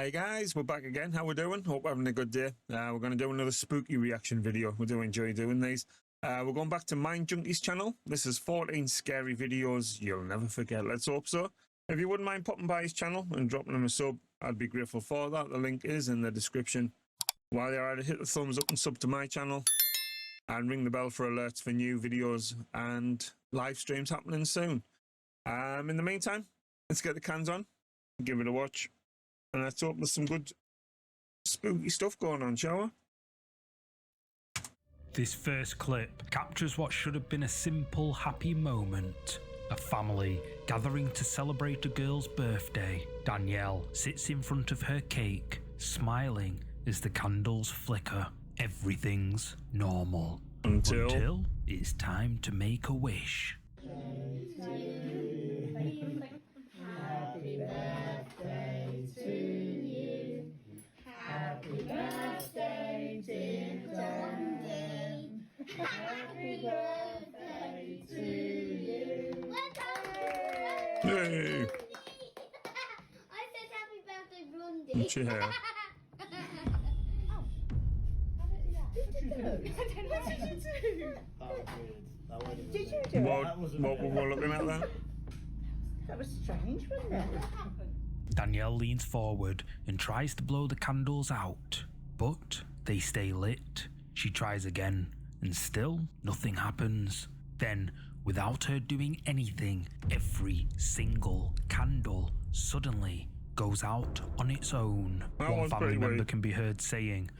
Hey guys, we're back again. How we doing? Hope we're having a good day. We're going to do another spooky reaction video. We do enjoy doing these. We're going back to MINDJUNKIE's channel. This is 14 scary videos you'll never forget. Let's hope so. If you wouldn't mind popping by his channel and dropping him a sub, I'd be grateful for that. The link is in the description. While you're at it, hit the thumbs up and sub to my channel. And ring the bell for alerts for new videos and live streams happening soon. In the meantime, let's get the cans on, give it a watch. And let's hope there's some good spooky stuff going on, shall we? This first clip captures what should have been a simple, happy moment. A family gathering to celebrate a girl's birthday. Danielle sits in front of her cake, smiling as the candles flicker. Everything's normal. Until it's time to make a wish. Happy birthday to you. Yay! I said happy birthday, Blondie. What's your hair? Did you do What were we looking at then? That was strange, wasn't it? Danielle leans forward and tries to blow the candles out, but they stay lit. She tries again, and still nothing happens. Then, without her doing anything, every single candle suddenly goes out on its own. One family member can be heard saying,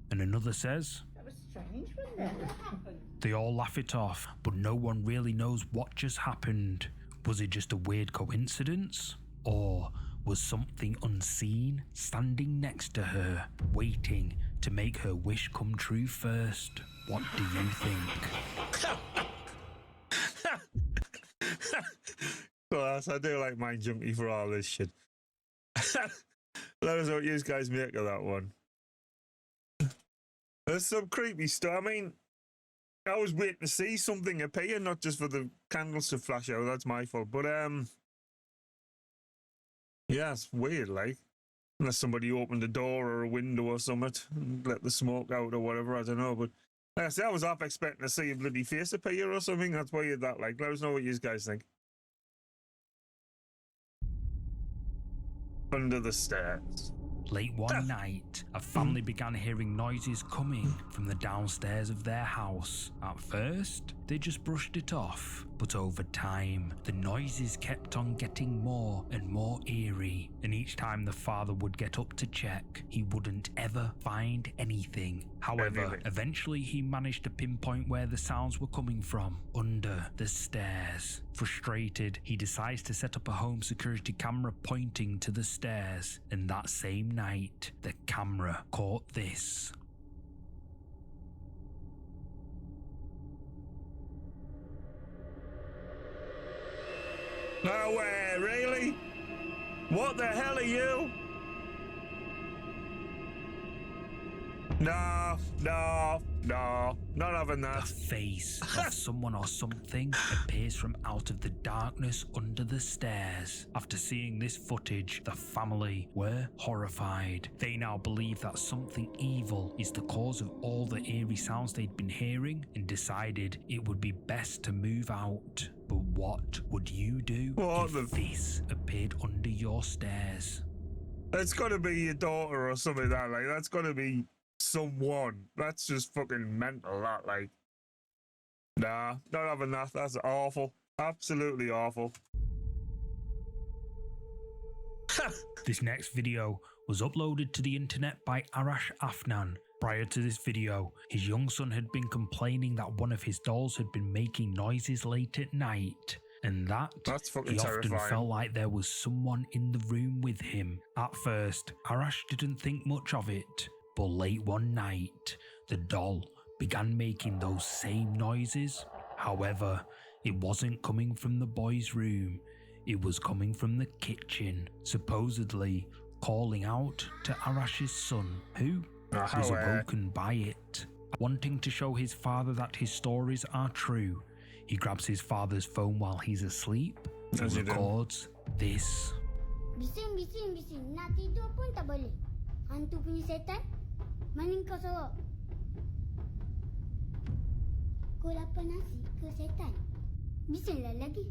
and another says, That was strange, wasn't it? They all laugh it off, but no one really knows what just happened. Was it just a weird coincidence? Or was something unseen standing next to her, waiting to make her wish come true first? What do you think? Class, I do like MINDJUNKIE for all this shit. Let us know what you guys make of that one. There's some creepy stuff. I mean, I was waiting to see something appear, not just for the candles to flash out. That's my fault. But yeah, it's weird, like. Unless somebody opened a door or a window or something and let the smoke out or whatever, I don't know. But like I said, I was half expecting to see a bloody face appear or something. That's weird, that, like. Let us know what you guys think. Under the stairs. Late one night, a family began hearing noises coming from the downstairs of their house. At first, they just brushed it off, but over time, the noises kept on getting more and more eerie, and each time the father would get up to check, he wouldn't ever find anything. However, eventually he managed to pinpoint where the sounds were coming from, under the stairs. Frustrated, he decides to set up a home security camera pointing to the stairs, and that same night, the camera caught this. No way, really? What the hell are you? No, not having that. The face of someone or something appears from out of the darkness under the stairs. After seeing this footage, the family were horrified. They now believe that something evil is the cause of all the eerie sounds they'd been hearing and decided it would be best to move out. But what would you do if this appeared under your stairs? It's gotta be your daughter or something like that. Like, that's gotta be someone. That's just fucking mental, that, like. Nah, not having that. That's awful. Absolutely awful. This next video was uploaded to the internet by Arash Afnan. Prior to this video, his young son had been complaining that one of his dolls had been making noises late at night, and that's fucking he terrifying. often felt like there was someone in the room with him. At first, Arash didn't think much of it, but late one night, the doll began making those same noises. However, it wasn't coming from the boy's room, it was coming from the kitchen, supposedly calling out to Arash's son, who was awoken by it. Wanting to show his father that his stories are true, he grabs his father's phone while he's asleep and records this. Bising. Nak tidur pun tak boleh. Hantu punya setan. Mana kau sorok? Kau lapar nasi ke setan? Bisinglah lagi.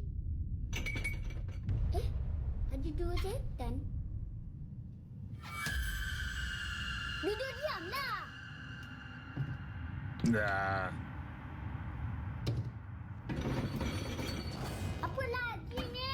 Ada dua setan. Duduk diamlah. Nah. Apa lagi ni?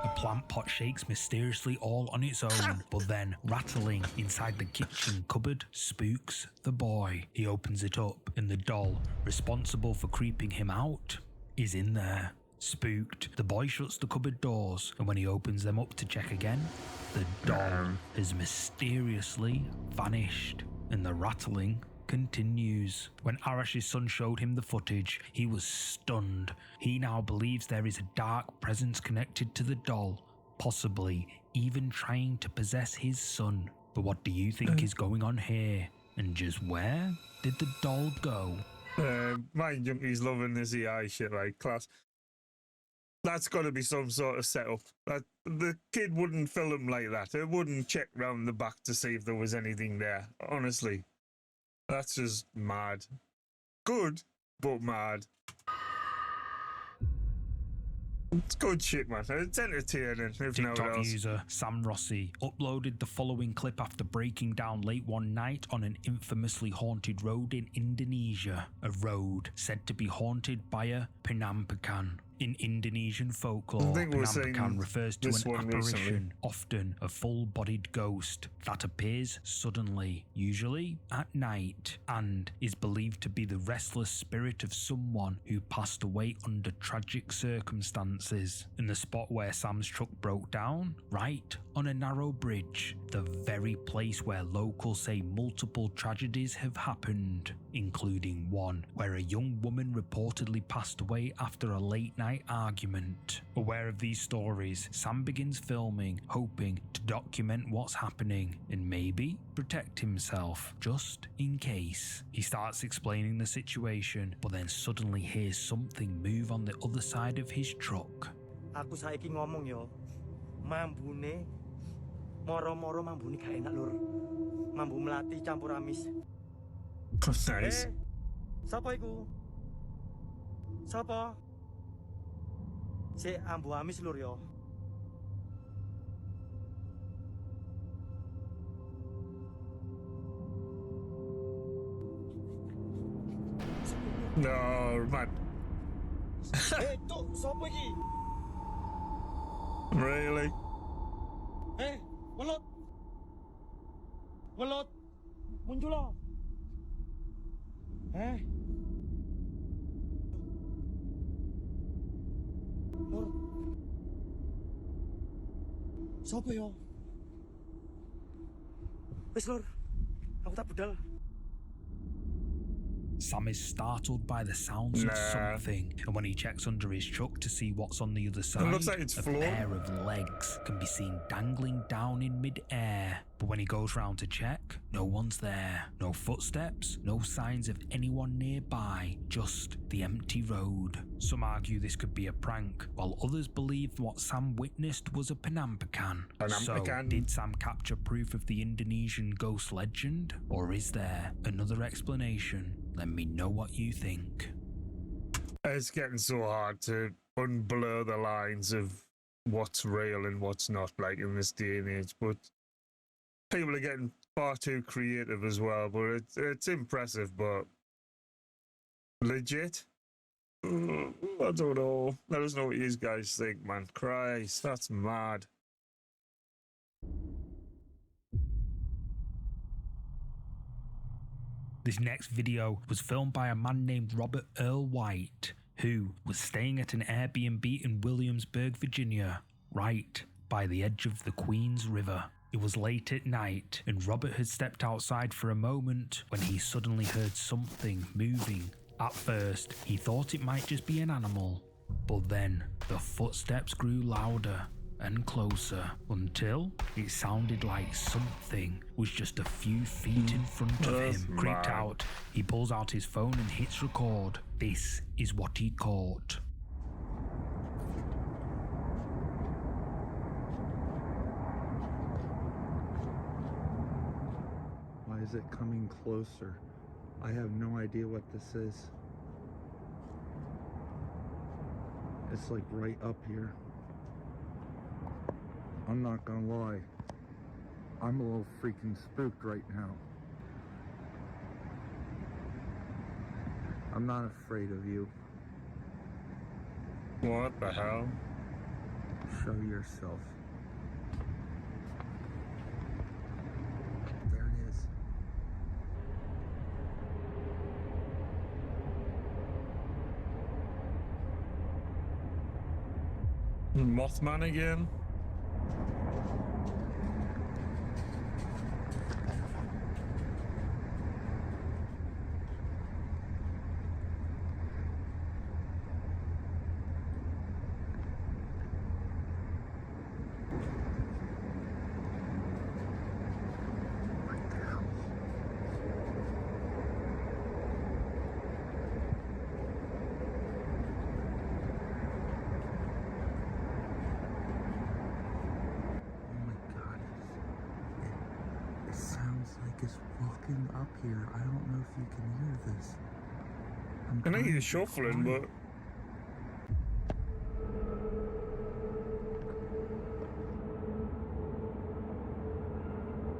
A plant pot shakes mysteriously all on its own, but then rattling inside the kitchen cupboard spooks the boy. He opens it up, and the doll, responsible for creeping him out, is in there. Spooked, the boy shuts the cupboard doors, and when he opens them up to check again, the doll has mysteriously vanished, and the rattling continues. When Arash's son showed him the footage, he was stunned. He now believes there is a dark presence connected to the doll, possibly even trying to possess his son. But what do you think is going on here? And just where did the doll go? MINDJUNKIE's loving this AI shit, right? Class. That's got to be some sort of setup. The kid wouldn't film like that. It wouldn't check round the back to see if there was anything there. Honestly, that's just mad. Good, but mad. It's good shit, man. It's entertaining, if TikTok no else. user Sam Rossi uploaded the following clip after breaking down late one night on an infamously haunted road in Indonesia. A road said to be haunted by a penampakan. In Indonesian folklore, penampakan refers to an apparition, often a full-bodied ghost, that appears suddenly, usually at night, and is believed to be the restless spirit of someone who passed away under tragic circumstances. In the spot where Sam's truck broke down, right on a narrow bridge, the very place where locals say multiple tragedies have happened, including one where a young woman reportedly passed away after a late-night argument. Aware of these stories, Sam begins filming, hoping to document what's happening and maybe protect himself, just in case. He starts explaining the situation, but then suddenly hears something move on the other side of his truck. Aku saiki ngomong yo, mambune, moro-moro mambune gak enak lur. Mambu melati campur amis. Nice. Sapa iku? Sapa? Si ambu amis lur yo. No, man. Tuk, sapa iki? Really? Welot. Welot. Muncul lo. Lur. Sapa yo? Wis lur. Aku tak budal. Sam is startled by the sounds of something, and when he checks under his truck to see what's on the other side, looks like it's a floor. pair of legs can be seen dangling down in mid-air. But when he goes round to check, no one's there. No footsteps, no signs of anyone nearby, just the empty road. Some argue this could be a prank, while others believe what Sam witnessed was a penampakan. So, did Sam capture proof of the Indonesian ghost legend? Or is there another explanation? Let me know what you think. It's getting so hard to unblur the lines of what's real and what's not, like in this day and age. But people are getting far too creative as well. But it's impressive, but legit. I don't know. Let us know what you guys think, man. Christ, that's mad. This next video was filmed by a man named Robert Earl White, who was staying at an Airbnb in Williamsburg, Virginia, right by the edge of the Queens River. It was late at night, and Robert had stepped outside for a moment when he suddenly heard something moving. At first, he thought it might just be an animal, but then the footsteps grew louder, and closer until it sounded like something was just a few feet in front of him. Creeped out, he pulls out his phone and hits record. This is what he caught. Why is it coming closer? I have no idea what this is. It's like right up here. I'm not gonna lie. I'm a little freaking spooked right now. I'm not afraid of you. What the hell? Show yourself. There it is. Mothman again? Is walking up here. I don't know if you can hear this. I know you're shuffling, but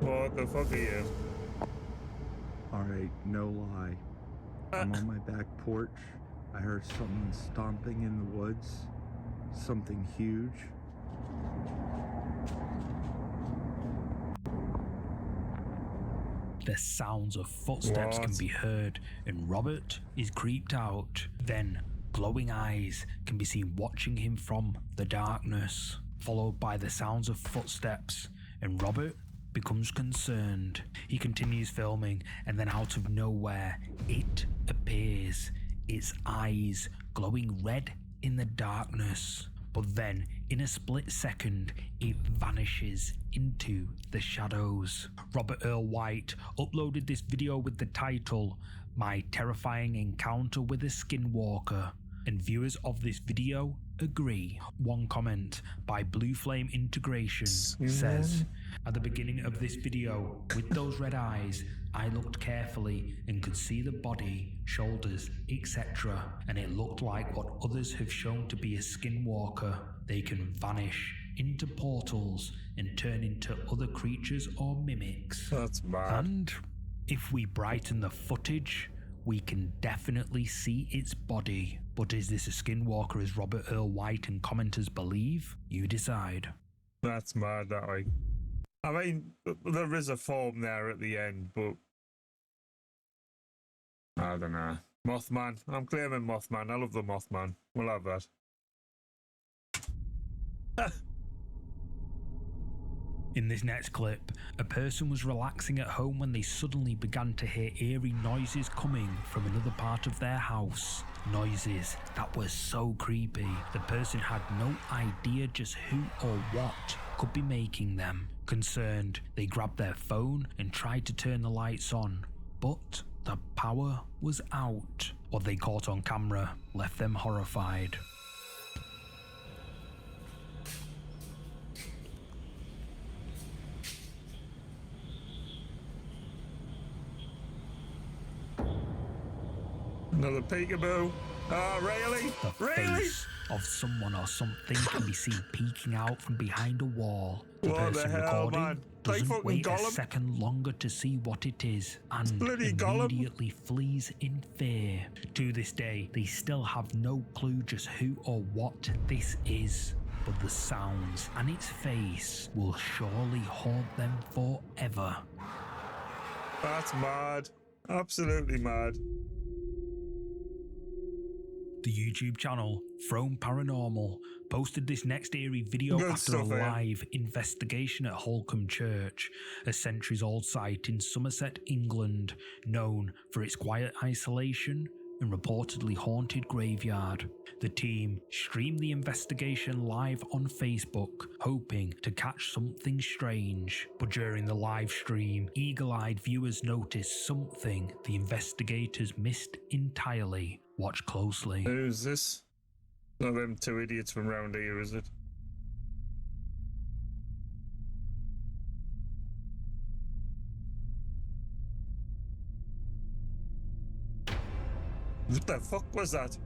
what the fuck are you? Alright, no lie. I'm on my back porch. I heard something stomping in the woods. Something huge. The sounds of footsteps can be heard, and Robert is creeped out. Then, glowing eyes can be seen watching him from the darkness, followed by the sounds of footsteps, and Robert becomes concerned. He continues filming, and then out of nowhere, it appears, its eyes glowing red in the darkness. But then, in a split second, it vanishes into the shadows. Robert Earl White uploaded this video with the title, "My Terrifying Encounter with a Skinwalker," and viewers of this video agree. One comment by Blue Flame Integration says, "At the beginning of this video, with those red eyes, I looked carefully and could see the body, shoulders, etc. and it looked like what others have shown to be a skinwalker. They can vanish into portals and turn into other creatures or mimics." That's bad. And if we brighten the footage, we can definitely see its body. But is this a skinwalker as Robert Earl White and commenters believe? You decide. That's mad, that way. I mean, there is a form there at the end, but I don't know. Mothman. I'm claiming Mothman. I love the Mothman. We'll have that. In this next clip, a person was relaxing at home when they suddenly began to hear eerie noises coming from another part of their house. Noises that were so creepy, the person had no idea just who or what could be making them. Concerned, they grabbed their phone and tried to turn the lights on, but the power was out. What they caught on camera left them horrified. Another peekaboo. Oh, really? The Really? face of someone or something can be seen peeking out from behind a wall. The What the person hell, recording man? They doesn't fucking wait a Gollum. second longer to see what it is and bloody Gollum. immediately flees in fear. To this day, they still have no clue just who or what this is, but the sounds and its face will surely haunt them forever. That's mad. Absolutely mad. The YouTube channel Throne Paranormal posted this next eerie video Good after a stuff, eh? live investigation at Holcombe Church, a centuries-old site in Somerset, England, known for its quiet isolation and reportedly haunted graveyard. The team streamed the investigation live on Facebook, hoping to catch something strange. But during the live stream, eagle-eyed viewers noticed something the investigators missed entirely. Watch closely. Who's this? Not them two idiots from round here, is it? What the fuck was that?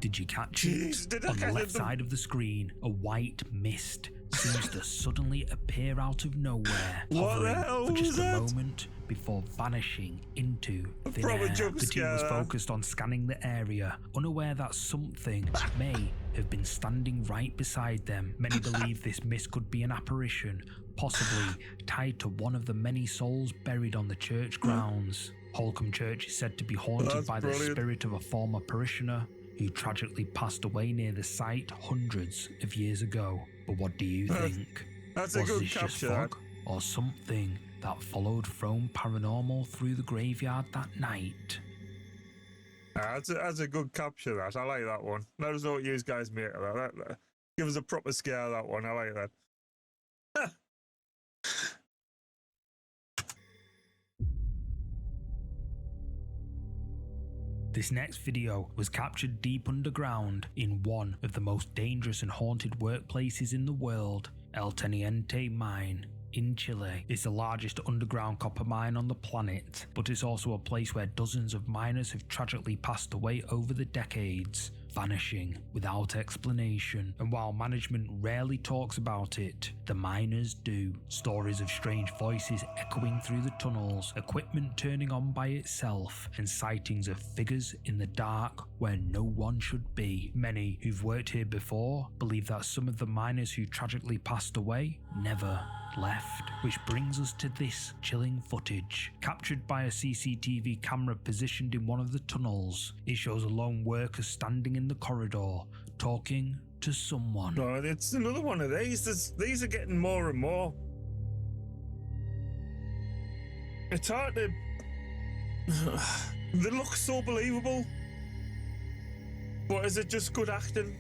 Did you catch Jeez, it? did I On the catch left it? side of the screen, a white mist seems to suddenly appear out of nowhere, What the hovering hell for just was a that? moment before vanishing into thin proper air. jump The team was scare. focused on scanning the area, unaware that something may have been standing right beside them. Many believe this mist could be an apparition, possibly tied to one of the many souls buried on the church grounds. Holcombe Church is said to be haunted That's by the brilliant. spirit of a former parishioner who tragically passed away near the site hundreds of years ago. But what do you think? That's a Was good this just capture. fog or something that followed Frome Paranormal through the graveyard that night? That's a good capture, that. I like that one. Let us know what you guys make of that. Give us a proper scare, that one. I like that. This next video was captured deep underground in one of the most dangerous and haunted workplaces in the world. El Teniente Mine in Chile is the largest underground copper mine on the planet, but it's also a place where dozens of miners have tragically passed away over the decades, vanishing without explanation. And while management rarely talks about it, the miners do. Stories of strange voices echoing through the tunnels, equipment turning on by itself, and sightings of figures in the dark where no one should be. Many who've worked here before believe that some of the miners who tragically passed away never left, which brings us to this chilling footage captured by a CCTV camera positioned in one of the tunnels. It shows a lone worker standing in the corridor talking to someone. No, it's another one of these. These are getting more and more. It's hard to. They look so believable. But is it just good acting?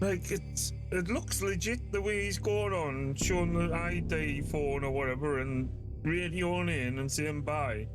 Like, it looks legit the way he's going on, showing the ID phone or whatever and radioing in and saying bye.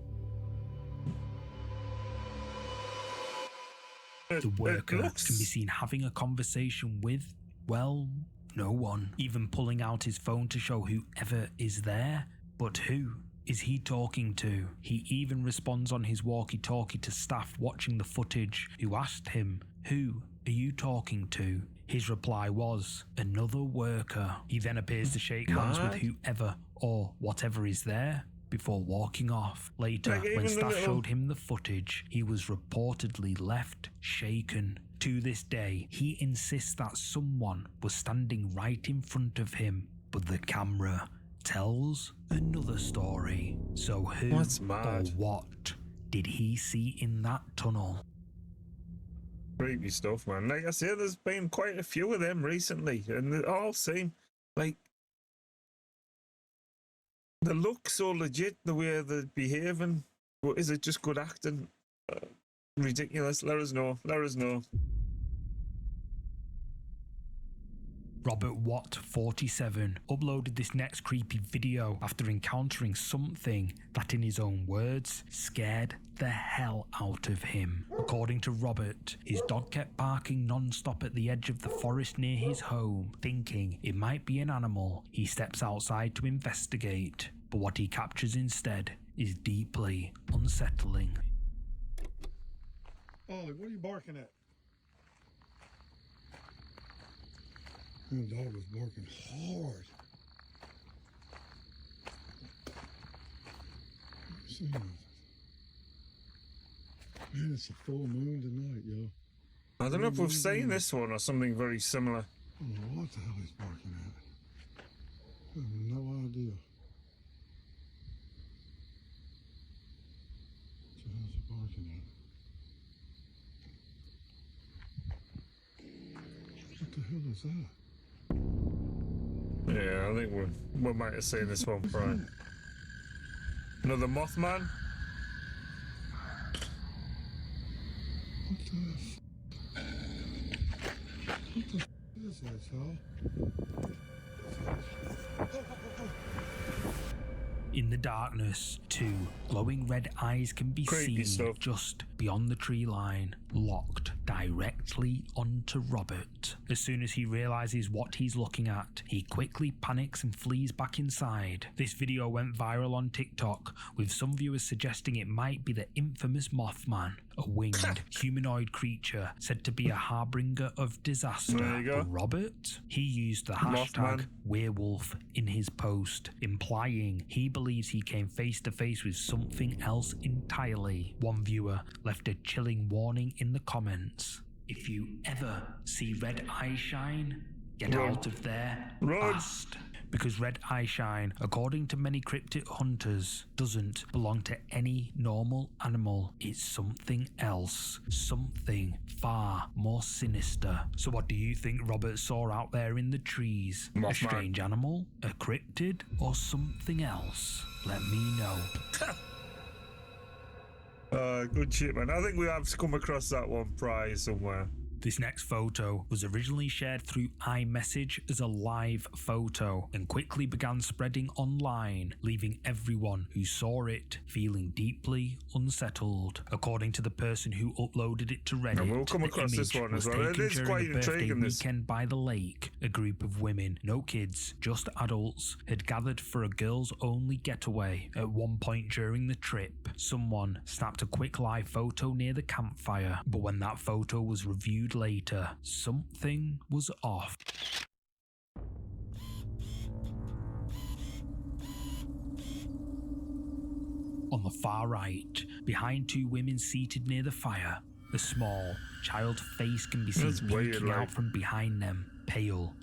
The worker can be seen having a conversation with, well, no one, even pulling out his phone to show whoever is there. But who is he talking to? He even responds on his walkie-talkie to staff watching the footage, who asked him, "Who are you talking to?" His reply was, "Another worker." He then appears to shake hands with whoever or whatever is there before walking off. Later, Like, even when the staff little- showed him the footage, he was reportedly left shaken. To this day, he insists that someone was standing right in front of him, but the camera tells another story. So who That's or mad. what did he see in that tunnel? Creepy stuff, man. Like I said, there's been quite a few of them recently, and they all seem like they look so legit the way they're behaving. But is it just good acting? Ridiculous. Let us know. Let us know. Robert Watt, 47, uploaded this next creepy video after encountering something that, in his own words, scared the hell out of him. According to Robert, his dog kept barking non-stop at the edge of the forest near his home. Thinking it might be an animal, he steps outside to investigate, but what he captures instead is deeply unsettling. Ollie, what are you barking at? The dog was barking hard. I see nothing. Man, it's a full moon tonight, yo. I don't know if we've seen this one or something very similar. I don't know what the hell he's barking at. I have no idea. barking at? What the hell is that? Yeah, I think we might have seen this one, right? Another Mothman. What the is that, y'all? In the darkness, two glowing red eyes can be Creepy seen stuff. just beyond the tree line, locked directly onto Robert. As soon as he realizes what he's looking at, he quickly panics and flees back inside. This video went viral on TikTok, with some viewers suggesting it might be the infamous Mothman, a winged humanoid creature said to be a harbinger of disaster. There you go. But Robert, he used the hashtag Mothman. werewolf in his post, implying he believes he came face to face with something else entirely. One viewer left a chilling warning in the comments: if you ever see red eye shine, get Run. out of there Run. fast. Because red eye shine, according to many cryptid hunters, doesn't belong to any normal animal. It's something else, something far more sinister. So what do you think Robert saw out there in the trees? A Mothman. strange animal, a cryptid, or something else? Let me know. Good shit, man. I think we have come across that one prior somewhere. This next photo was originally shared through iMessage as a live photo and quickly began spreading online, leaving everyone who saw it feeling deeply unsettled. According to the person who uploaded it to Reddit, And we'll come the across this image one as was well. It taken is during quite a birthday intriguing, this. weekend by the lake. A group of women, no kids, just adults, had gathered for a girls-only getaway. At one point during the trip, someone snapped a quick live photo near the campfire, but when that photo was reviewed later, something was off. On the far right, behind two women seated near the fire, a small child face can be seen That's weird, peeking like. out from behind them, pale,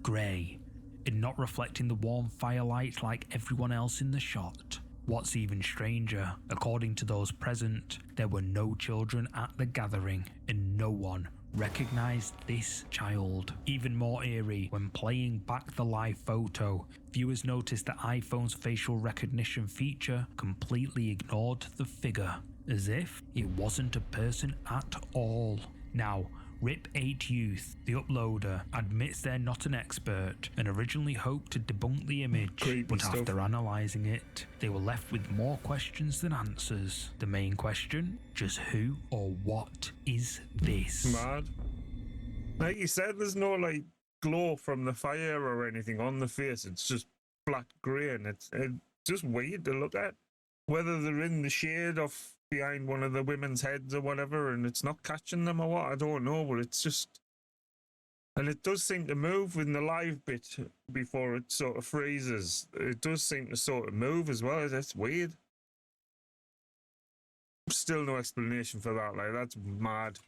grey, and not reflecting the warm firelight like everyone else in the shot. What's even stranger, according to those present, there were no children at the gathering, and no one recognized this child. Even more eerie, when playing back the live photo, viewers noticed that iPhone's facial recognition feature completely ignored the figure, as if it wasn't a person at all. Now, Rip8 Youth, the uploader, admits they're not an expert and originally hoped to debunk the image, Creepy but stuff. after analysing it, they were left with more questions than answers. The main question, just who or what is this? Mad. Like you said, there's no like glow from the fire or anything on the face. It's just black grey, and it's just weird to look at. Whether they're in the shade of behind one of the women's heads or whatever, and it's not catching them or what, I don't know. But it's just, and it does seem to move in the live bit before it sort of freezes. It does seem to sort of move as well. That's weird. Still no explanation for that. Like, that's mad.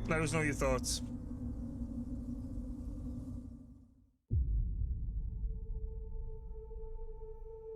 Let us know your thoughts.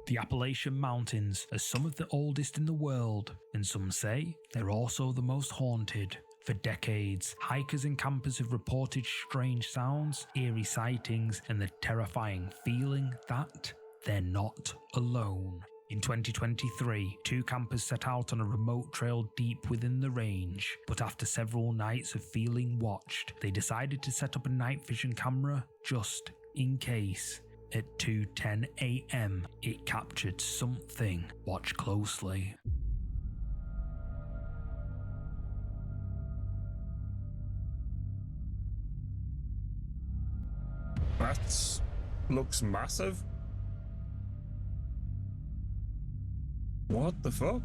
The Appalachian Mountains are some of the oldest in the world, and some say they're also the most haunted. For decades, hikers and campers have reported strange sounds, eerie sightings, and the terrifying feeling that they're not alone. In 2023, two campers set out on a remote trail deep within the range, but after several nights of feeling watched, they decided to set up a night vision camera just in case. At 2:10 a.m, it captured something. Watch closely. That looks massive. What the fuck?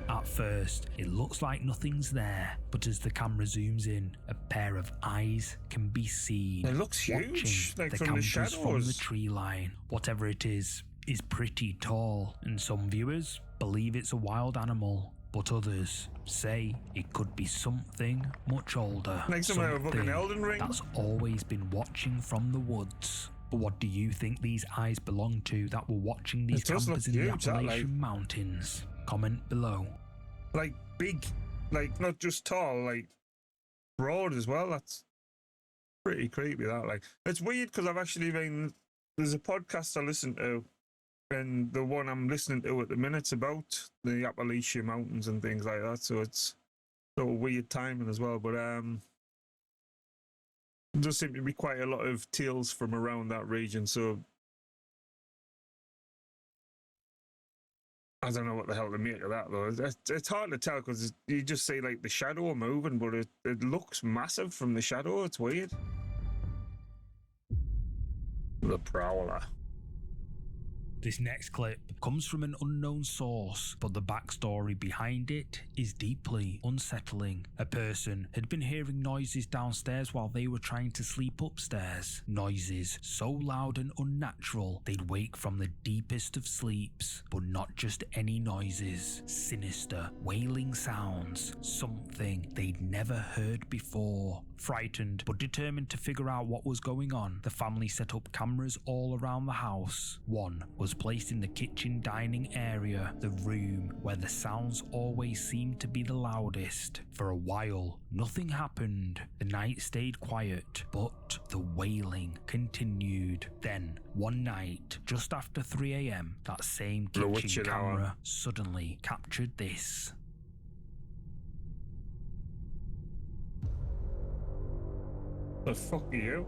At first, it looks like nothing's there, but as the camera zooms in, a pair of eyes can be seen. It looks huge, watching like the from the campers from the shadows. tree line. Whatever it is pretty tall, and some viewers believe it's a wild animal. but others say it could be something much older. Like some fucking Elden Ring. That's always been watching from the woods. But what do you think these eyes belong to that were watching these It does campers look in the huge, that, Appalachian like. Mountains? Comment below. Like big, like not just tall, like broad as well. That's pretty creepy. That like it's weird because I've actually been. There's a podcast I listen to, and the one I'm listening to at the minute's about the Appalachian Mountains and things like that. So it's sort of weird timing as well. But there does seem to be quite a lot of tales from around that region. So I don't know what the hell to make of that though. It's hard to tell because you just see like the shadow moving, but it looks massive from the shadow. It's weird. The Prowler. This next clip comes from an unknown source, but the backstory behind it is deeply unsettling. A person had been hearing noises downstairs while they were trying to sleep upstairs. Noises so loud and unnatural they'd wake from the deepest of sleeps. But not just any noises. Sinister, wailing sounds. Something they'd never heard before. Frightened but determined to figure out what was going on, the family set up cameras all around the house. One was placed in the kitchen dining area, the room where the sounds always seemed to be the loudest. For a while, nothing happened. The night stayed quiet, but the wailing continued. Then, one night, just after 3 a.m, that same kitchen camera suddenly captured this. The fuck are you?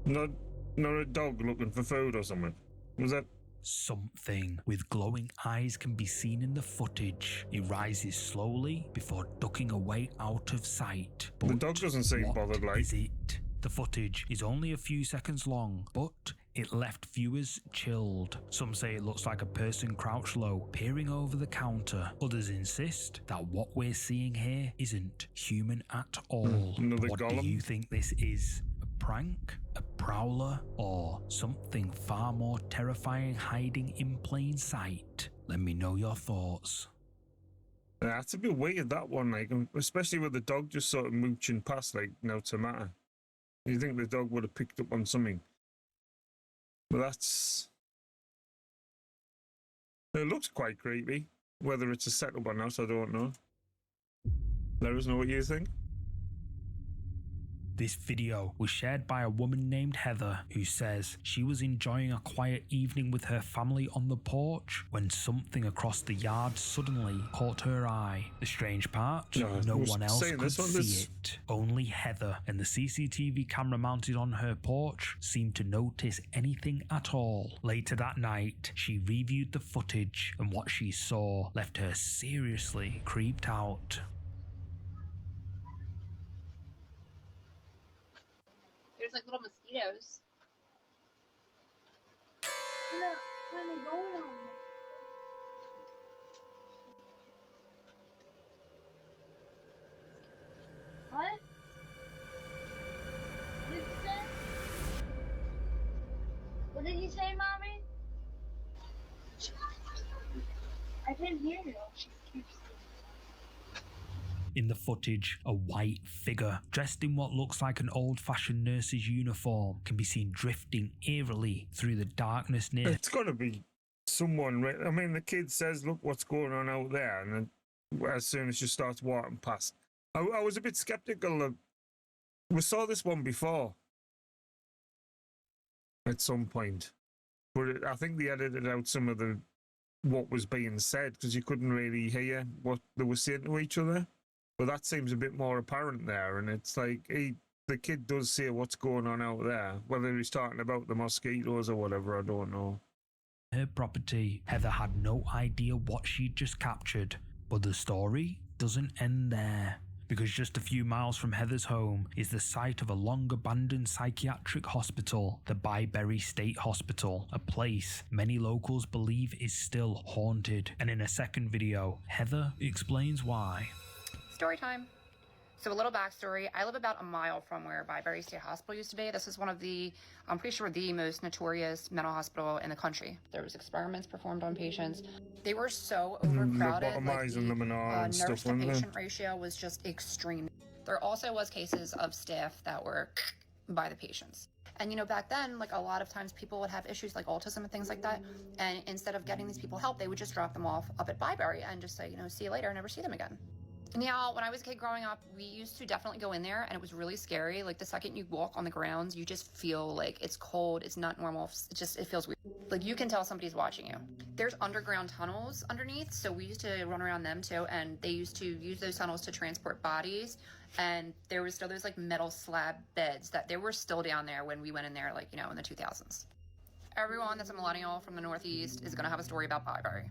Not a dog looking for food or something. Was that? Something with glowing eyes can be seen in the footage. It rises slowly before ducking away out of sight. But the dog doesn't seem bothered, like. Is it? The footage is only a few seconds long, but it left viewers chilled. Some say it looks like a person crouched low, peering over the counter. Others insist that what we're seeing here isn't human at all. What golem? do you think this is? A prank? A prowler? Or something far more terrifying hiding in plain sight? Let me know your thoughts. Yeah, it's a bit weird, that one, like, especially with the dog just sort of mooching past, like, no tomato. You think the dog would have picked up on something. But that's... It looks quite creepy. Whether it's a setup or not, I don't know. Let us know what you think. This video was shared by a woman named Heather, who says she was enjoying a quiet evening with her family on the porch when something across the yard suddenly caught her eye. The strange part, no one else could see it. Only Heather and the CCTV camera mounted on her porch seemed to notice anything at all. Later that night, she reviewed the footage and what she saw left her seriously creeped out. There's like little mosquitoes. Look, honey, go on. What? What did you say? What did you say, Mommy? I didn't hear you. In the footage, a white figure, dressed in what looks like an old-fashioned nurse's uniform, can be seen drifting eerily through the darkness near... It's got to be someone, right? I mean, the kid says, look what's going on out there, and then as soon as she starts walking past... I was a bit sceptical of... We saw this one before. At some point. But I think they edited out some of the... what was being said, because you couldn't really hear what they were saying to each other. But that seems a bit more apparent there, and it's like the kid does say what's going on out there. Whether he's talking about the mosquitoes or whatever, I don't know. Her property, Heather had no idea what she'd just captured, but the story doesn't end there. Because just a few miles from Heather's home is the site of a long-abandoned psychiatric hospital, the Byberry State Hospital, a place many locals believe is still haunted. And in a second video, Heather explains why. Story time. So a little backstory, I live about a mile from where Byberry State Hospital used to be. This is one of the, I'm pretty sure, the most notorious mental hospital in the country. There was experiments performed on patients. They were so overcrowded, like Lobotomizing them and all and nurse stuff, to weren't they? patient ratio was just extreme. There also was cases of staff that were by the patients. And, you know, back then, like, a lot of times people would have issues like autism and things like that. And instead of getting these people help, they would just drop them off up at Byberry and just say, you know, see you later, and never see them again. Now, when I was a kid growing up, we used to definitely go in there, and it was really scary. Like, the second you walk on the grounds, you just feel like it's cold, it's not normal, it feels weird. Like, you can tell somebody's watching you. There's underground tunnels underneath, so we used to run around them too, and they used to use those tunnels to transport bodies, and there was still those, like, metal slab beds that they were still down there when we went in there, like, you know, in the 2000s. Everyone that's a millennial from the Northeast is gonna have a story about Byberry.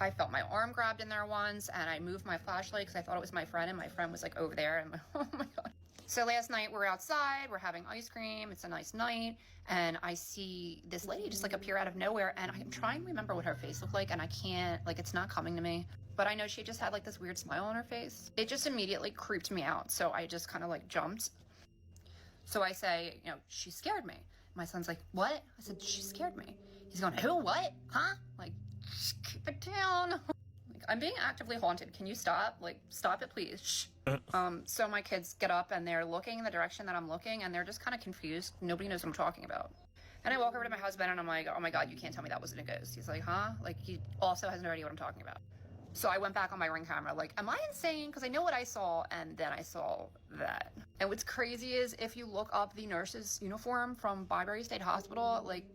I felt my arm grabbed in there once, and I moved my flashlight because I thought it was my friend, and my friend was like over there, and I'm like, oh my God. So last night we're outside, we're having ice cream, it's a nice night, and I see this lady just like appear out of nowhere, and I'm trying to remember what her face looked like, and I can't, like, it's not coming to me. But I know she just had like this weird smile on her face. It just immediately creeped me out, so I just kind of like jumped. So I say, you know, she scared me. My son's like, what? I said, she scared me. He's going, who, what? Huh? Like, keep it down. Like, I'm being actively haunted. Can you stop? Like, stop it, please. Shh. So my kids get up and they're looking in the direction that I'm looking, and they're just kind of confused. Nobody knows what I'm talking about. And I walk over to my husband and I'm like, oh my God, you can't tell me that wasn't a ghost. He's like, huh? Like, he also has no idea what I'm talking about. So I went back on my Ring camera, like, am I insane? Because I know what I saw, and then I saw that. And what's crazy is if you look up the nurse's uniform from Byberry State Hospital, like,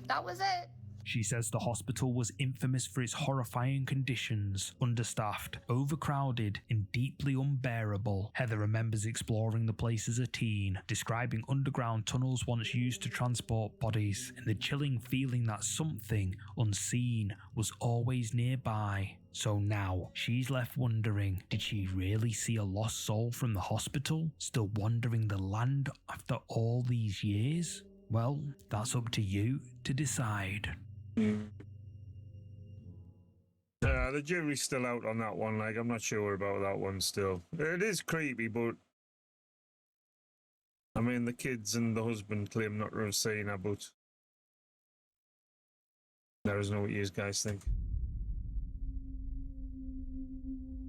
that was it. She says the hospital was infamous for its horrifying conditions, understaffed, overcrowded, and deeply unbearable. Heather remembers exploring the place as a teen, describing underground tunnels once used to transport bodies, and the chilling feeling that something unseen was always nearby. So now, she's left wondering, did she really see a lost soul from the hospital, still wandering the land after all these years? Well, that's up to you to decide. The jury's still out on that one. Like, I'm not sure about that one still. It is creepy, but I mean, the kids and the husband claim not to have seen her, but there is no what you guys think.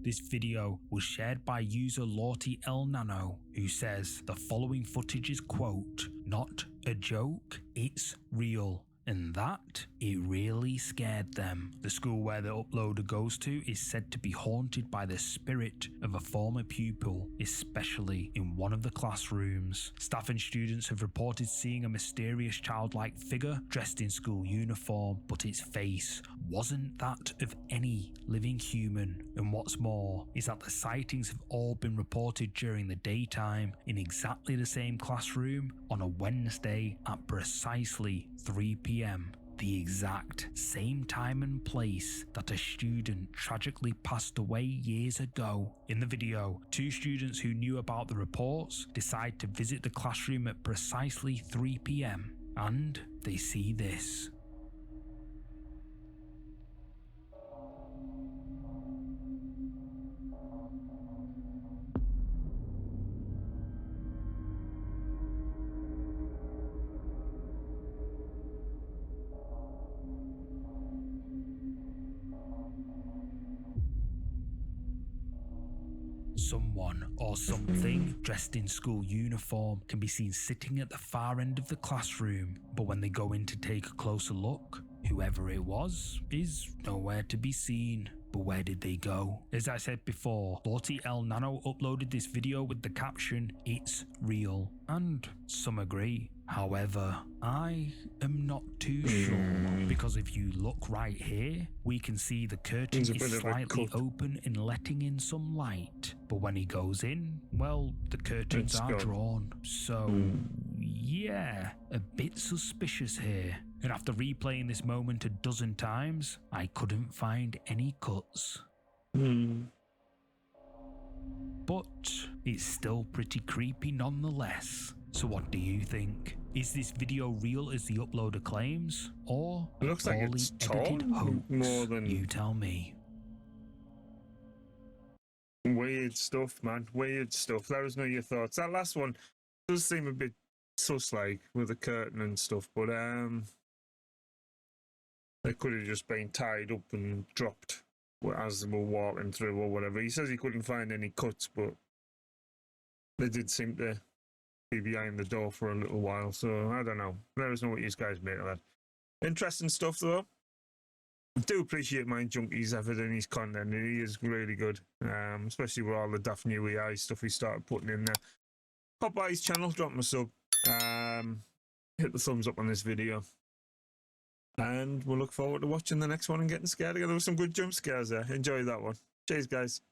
This video was shared by user Lorty El Nano, who says the following footage is, quote, not a joke, it's real. And that, it really scared them. The school where the uploader goes to is said to be haunted by the spirit of a former pupil, especially in one of the classrooms. Staff and students have reported seeing a mysterious childlike figure dressed in school uniform, but its face wasn't that of any living human. And what's more is that the sightings have all been reported during the daytime in exactly the same classroom on a Wednesday at precisely 3 p.m. The exact same time and place that a student tragically passed away years ago. In the video, two students who knew about the reports decide to visit the classroom at precisely 3 p.m. and they see this. Someone or something dressed in school uniform can be seen sitting at the far end of the classroom, but when they go in to take a closer look, whoever it was is nowhere to be seen. But where did they go? As I said before, Lorty El Nano uploaded this video with the caption, "It's real," and some agree. However, I am not too sure, because if you look right here, we can see the curtain is slightly open and letting in some light. But when he goes in, well, the curtains are drawn. So, yeah, a bit suspicious here. And after replaying this moment a dozen times, I couldn't find any cuts. But it's still pretty creepy nonetheless. So what do you think? Is this video real as the uploader claims? Or it looks like it's edited hoax? more than... You tell me. Weird stuff, man. Weird stuff. Let us know your thoughts. That last one does seem a bit sus-like with the curtain and stuff, but they could have just been tied up and dropped as they were walking through or whatever. He says he couldn't find any cuts, but they did seem to be behind the door for a little while, so I don't know. Let us know what you guys make of that. Interesting stuff, though. I do appreciate Mind Junkie's effort in his content. He is really good, especially with all the Daft New AI stuff he started putting in there. Pop by his channel, drop him a sub, hit the thumbs up on this video, and we'll look forward to watching the next one and getting scared again. There were some good jump scares there. Enjoy that one. Cheers, guys.